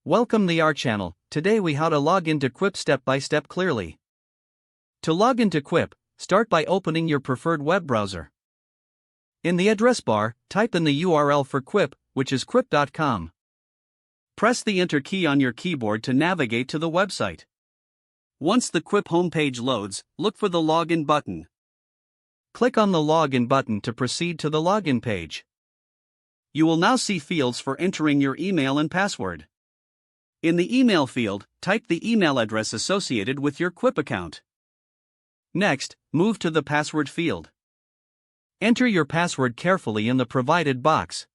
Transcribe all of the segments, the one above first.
Welcome to our channel. Today we how to log into Quip step by step clearly. To log into Quip, start by opening your preferred web browser. In the address bar, type in the URL for Quip, which is quip.com. Press the Enter key on your keyboard to navigate to the website. Once the Quip homepage loads, look for the Login button. Click on the Login button to proceed to the login page. You will now see fields for entering your email and password. In the email field, type the email address associated with your Quip account. Next, move to the password field. Enter your password carefully in the provided box.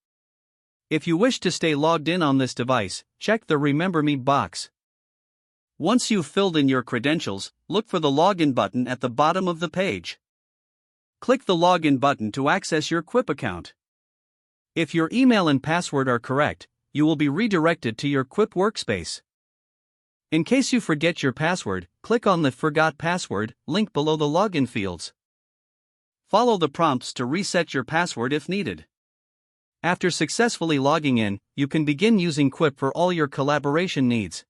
If you wish to stay logged in on this device, check the Remember Me box. Once you've filled in your credentials, look for the Login button at the bottom of the page. Click the Login button to access your Quip account. If your email and password are correct, you will be redirected to your Quip workspace. In case you forget your password, click on the Forgot Password link below the login fields. Follow the prompts to reset your password if needed. After successfully logging in, you can begin using Quip for all your collaboration needs.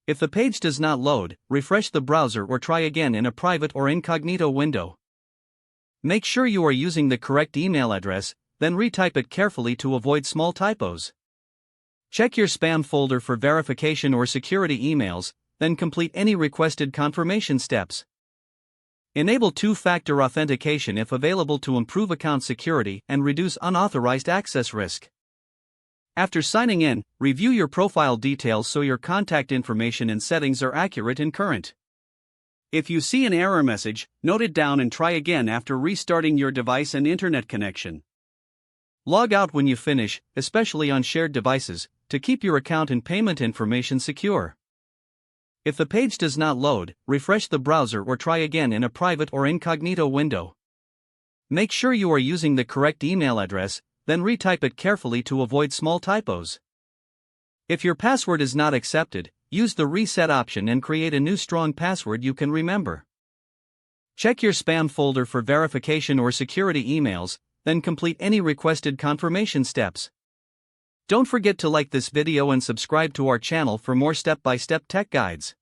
If the page does not load, refresh the browser or try again in a private or incognito window. Make sure you are using the correct email address, then retype it carefully to avoid small typos. Check your spam folder for verification or security emails, then complete any requested confirmation steps. Enable two-factor authentication if available to improve account security and reduce unauthorized access risk. After signing in, review your profile details so your contact information and settings are accurate and current. If you see an error message, note it down and try again after restarting your device and internet connection. Log out when you finish, especially on shared devices, to keep your account and payment information secure. If the page does not load, refresh the browser or try again in a private or incognito window. Make sure you are using the correct email address, then retype it carefully to avoid small typos. If your password is not accepted, use the reset option and create a new strong password you can remember. Check your spam folder for verification or security emails, then complete any requested confirmation steps. Don't forget to like this video and subscribe to our channel for more step-by-step tech guides.